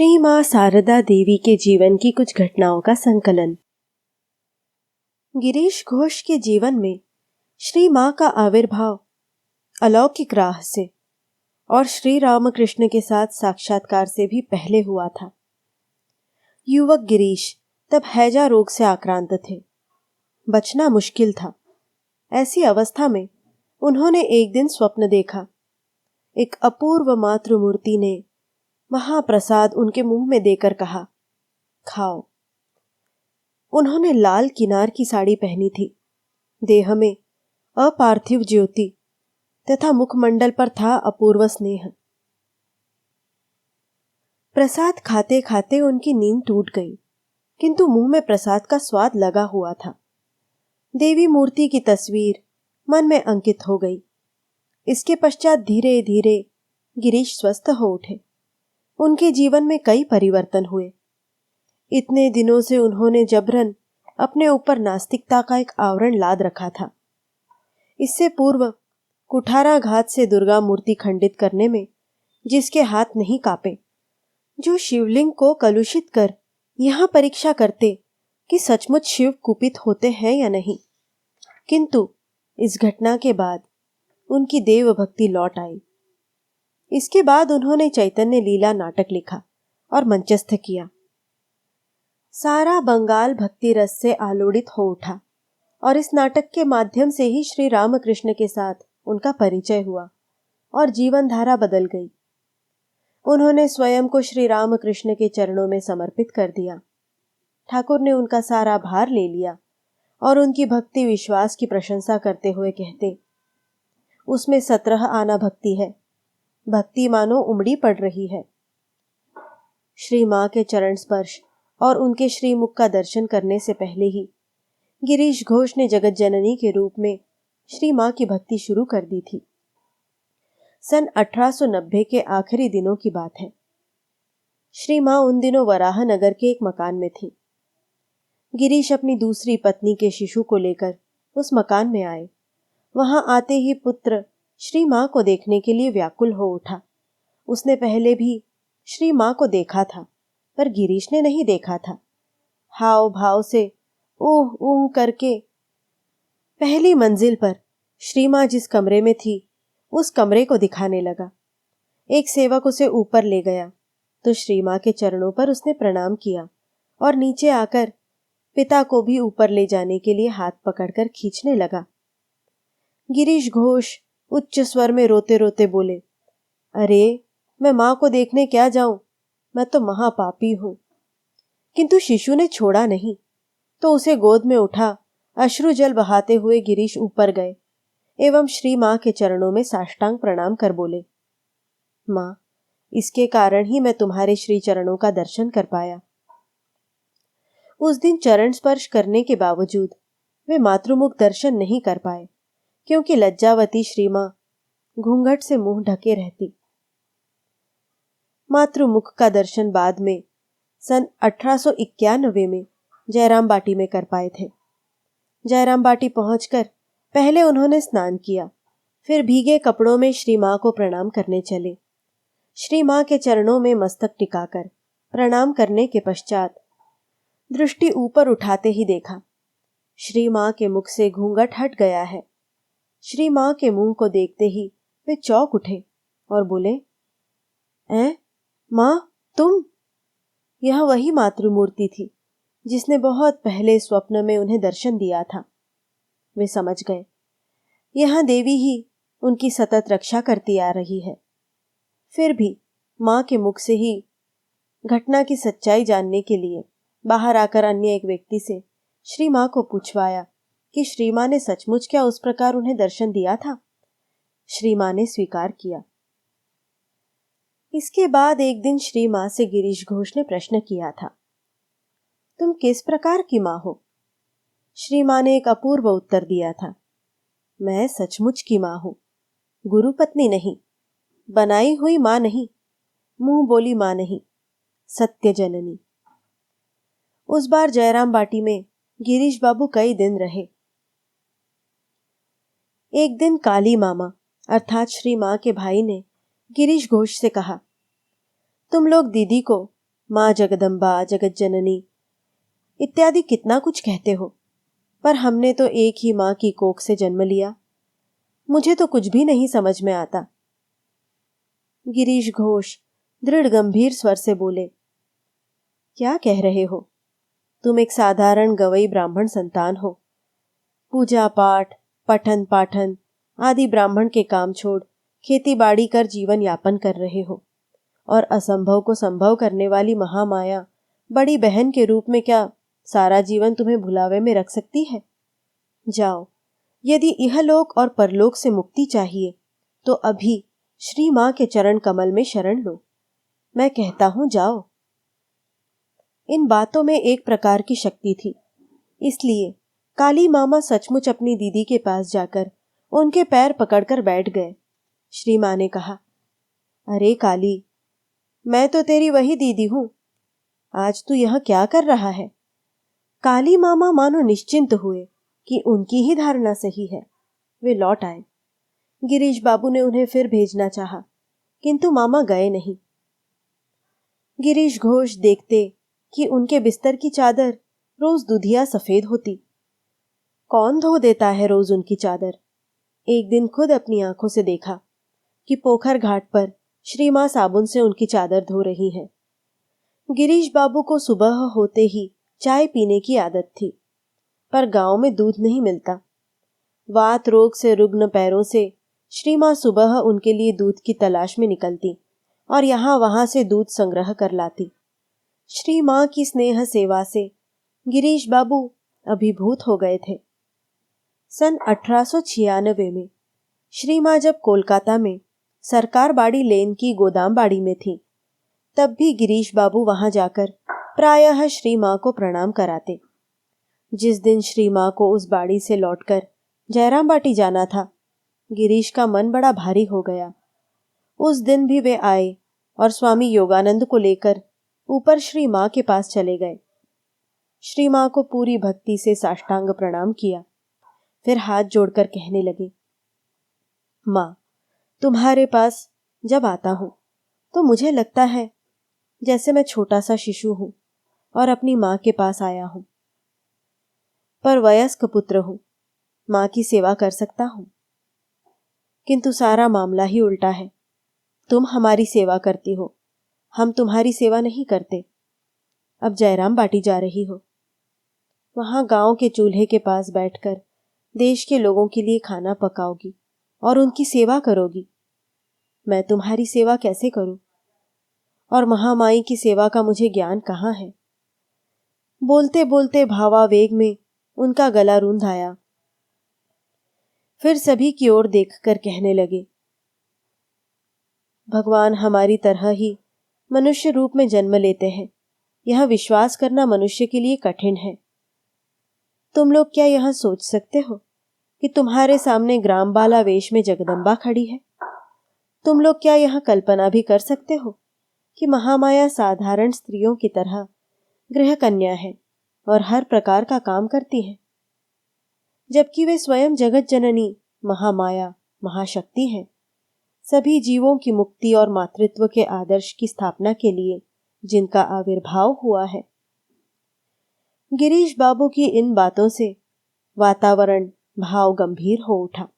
श्री मां शारदा देवी के जीवन की कुछ घटनाओं का संकलन। गिरीश घोष के जीवन में श्री मां का आविर्भाव अलौकिक राह से और श्री रामकृष्ण के साथ साक्षात्कार से भी पहले हुआ था। युवक गिरीश तब हैजा रोग से आक्रांत थे। बचना मुश्किल था। ऐसी अवस्था में उन्होंने एक दिन स्वप्न देखा। एक अपूर्व मातृमूर्ति ने महाप्रसाद उनके मुंह में देकर कहा, खाओ। उन्होंने लाल किनार की साड़ी पहनी थी। देह में अपार्थिव ज्योति तथा मुखमंडल पर था अपूर्व स्नेह। प्रसाद खाते खाते उनकी नींद टूट गई, किंतु मुंह में प्रसाद का स्वाद लगा हुआ था। देवी मूर्ति की तस्वीर मन में अंकित हो गई। इसके पश्चात धीरे धीरे गिरीश स्वस्थ हो उठे। उनके जीवन में कई परिवर्तन हुए। इतने दिनों से उन्होंने जबरन अपने ऊपर नास्तिकता का एक आवरण लाद रखा था। इससे पूर्व कुठाराघात से दुर्गा मूर्ति खंडित करने में जिसके हाथ नहीं कांपे, जो शिवलिंग को कलुषित कर यहां परीक्षा करते कि सचमुच शिव कुपित होते हैं या नहीं, किंतु इस घटना के बाद उनकी देव भक्ति लौट आई। इसके बाद उन्होंने चैतन्य लीला नाटक लिखा और मंचस्थ किया। सारा बंगाल भक्ति रस से आलोड़ित हो उठा और इस नाटक के माध्यम से ही श्री रामकृष्ण के साथ उनका परिचय हुआ और जीवन धारा बदल गई। उन्होंने स्वयं को श्री रामकृष्ण के चरणों में समर्पित कर दिया। ठाकुर ने उनका सारा भार ले लिया और उनकी भक्ति विश्वास की प्रशंसा करते हुए कहते, उसमें 17 आना भक्ति है। भक्ति मानो उमड़ी पड़ रही है। श्री मां के चरण स्पर्श और उनके श्रीमुख का दर्शन करने से पहले ही गिरीश घोष ने जगत जननी के रूप में श्री मां की भक्ति शुरू कर दी थी। सन 1890 के आखिरी दिनों की बात है। श्री मां उन दिनों वराहनगर के एक मकान में थी। गिरीश अपनी दूसरी पत्नी के शिशु को लेकर उस मकान में आए। वहां आते ही पुत्र श्री मां को देखने के लिए व्याकुल हो उठा। उसने पहले भी श्री मां को देखा था, पर गिरीश ने नहीं देखा था। हाव भाव से ऊह ऊह करके पहली मंजिल पर श्री मां जिस कमरे में थी उस कमरे को दिखाने लगा। एक सेवक उसे ऊपर ले गया तो श्री मां के चरणों पर उसने प्रणाम किया और नीचे आकर पिता को भी ऊपर ले जाने के लिए हाथ पकड़कर खींचने लगा। गिरीश घोष उच्च स्वर में रोते रोते बोले, अरे मैं मां को देखने क्या जाऊं, मैं तो महापापी हूं। किंतु शिशु ने छोड़ा नहीं, तो उसे गोद में उठा अश्रु जल बहाते हुए गिरीश ऊपर गए एवं श्री मां के चरणों में साष्टांग प्रणाम कर बोले, मां, इसके कारण ही मैं तुम्हारे श्री चरणों का दर्शन कर पाया। उस दिन चरण स्पर्श करने के बावजूद वे मातृमुख दर्शन नहीं कर पाए, क्योंकि लज्जावती श्री मां घूंघट से मुंह ढके रहती। मातृमुख का दर्शन बाद में सन 1891 में जयराम बाटी में कर पाए थे। जयराम बाटी पहुंचकर पहले उन्होंने स्नान किया, फिर भीगे कपड़ों में श्री मां को प्रणाम करने चले। श्री मां के चरणों में मस्तक टिकाकर प्रणाम करने के पश्चात दृष्टि ऊपर उठाते ही देखा, श्री मां के मुख से घूंघट हट गया है। श्री मां के मुंह को देखते ही वे चौंक उठे और बोले, मां, तुम? यह वही मातृमूर्ति थी जिसने बहुत पहले स्वप्न में उन्हें दर्शन दिया था। वे समझ गए, यह देवी ही उनकी सतत रक्षा करती आ रही है। फिर भी मां के मुख से ही घटना की सच्चाई जानने के लिए बाहर आकर अन्य एक व्यक्ति से श्री मां को पूछवाया कि श्री मां ने सचमुच क्या उस प्रकार उन्हें दर्शन दिया था। श्री मां ने स्वीकार किया। इसके बाद एक दिन श्री मां से गिरीश घोष ने प्रश्न किया था, तुम किस प्रकार की मां हो? श्री मां ने एक अपूर्व उत्तर दिया था, मैं सचमुच की मां हूं, गुरु पत्नी नहीं, बनाई हुई मां नहीं, मुंह बोली मां नहीं, सत्य जननी। उस बार जयराम बाटी में गिरीश बाबू कई दिन रहे। एक दिन काली मामा अर्थात श्री मां के भाई ने गिरीश घोष से कहा, तुम लोग दीदी को माँ जगदम्बा, जगत जननी इत्यादि कितना कुछ कहते हो, पर हमने तो एक ही माँ की कोख से जन्म लिया। मुझे तो कुछ भी नहीं समझ में आता। गिरीश घोष दृढ़ गंभीर स्वर से बोले, क्या कह रहे हो? तुम एक साधारण गवई ब्राह्मण संतान हो। पूजा पाठ, पठन पाठन आदि ब्राह्मण के काम छोड़ खेती बाड़ी कर जीवन यापन कर रहे हो, और असंभव को संभव करने वाली महामाया बड़ी बहन के रूप में क्या सारा जीवन तुम्हें भुलावे में रख सकती है? जाओ, यदि इहलोक और परलोक से मुक्ति चाहिए तो अभी श्री मां के चरण कमल में शरण लो। मैं कहता हूं जाओ। इन बातों में एक प्रकार की शक्ति थी, इसलिए काली मामा सचमुच अपनी दीदी के पास जाकर उनके पैर पकड़कर बैठ गए। श्री मां ने कहा, अरे काली, मैं तो तेरी वही दीदी हूं, आज तू यह क्या कर रहा है? काली मामा मानो निश्चिंत हुए कि उनकी ही धारणा सही है। वे लौट आए। गिरीश बाबू ने उन्हें फिर भेजना चाहा, किंतु मामा गए नहीं। गिरीश घोष देखते कि उनके बिस्तर की चादर रोज दुधिया सफेद होती। कौन धो देता है रोज उनकी चादर? एक दिन खुद अपनी आंखों से देखा कि पोखर घाट पर श्री मां साबुन से उनकी चादर धो रही हैं। गिरीश बाबू को सुबह होते ही चाय पीने की आदत थी, पर गांव में दूध नहीं मिलता। वात रोग से रुग्ण पैरों से श्री मां सुबह उनके लिए दूध की तलाश में निकलती और यहां वहां से दूध संग्रह कर लाती। श्री मां की स्नेह सेवा से गिरीश बाबू अभिभूत हो गए थे। सन 1896 में श्री मां जब कोलकाता में सरकार बाड़ी लेन की गोदाम बाड़ी में थी, तब भी गिरीश बाबू वहां जाकर प्रायः श्री मां को प्रणाम कराते। जिस दिन श्री मां को उस बाड़ी से लौटकर जयराम बाटी जाना था, गिरीश का मन बड़ा भारी हो गया। उस दिन भी वे आए और स्वामी योगानंद को लेकर ऊपर श्री मां के पास चले गए। श्री मां को पूरी भक्ति से साष्टांग प्रणाम किया, फिर हाथ जोड़कर कहने लगे, मां, तुम्हारे पास जब आता हूं तो मुझे लगता है जैसे मैं छोटा सा शिशु हूं और अपनी मां के पास आया हूं। पर वयस्क पुत्र हूं, मां की सेवा कर सकता हूं, किंतु सारा मामला ही उल्टा है। तुम हमारी सेवा करती हो, हम तुम्हारी सेवा नहीं करते। अब जयराम बाटी जा रही हो, वहां गांव के चूल्हे के पास बैठकर देश के लोगों के लिए खाना पकाओगी और उनकी सेवा करोगी। मैं तुम्हारी सेवा कैसे करूं? और महामाई की सेवा का मुझे ज्ञान कहाँ है? बोलते बोलते भावावेग में उनका गला रूंध आया। फिर सभी की ओर देखकर कहने लगे, भगवान हमारी तरह ही मनुष्य रूप में जन्म लेते हैं, यह विश्वास करना मनुष्य के लिए कठिन है। तुम लोग क्या यह सोच सकते हो कि तुम्हारे सामने ग्रामबाला वेश में जगदम्बा खड़ी है? तुम लोग क्या यह कल्पना भी कर सकते हो कि महामाया साधारण स्त्रियों की तरह गृह कन्या है और हर प्रकार का काम करती है, जबकि वे स्वयं जगत जननी महामाया महाशक्ति हैं, सभी जीवों की मुक्ति और मातृत्व के आदर्श की स्थापना के लिए जिनका आविर्भाव हुआ है। गिरीश बाबू की इन बातों से वातावरण भाव गंभीर हो उठा।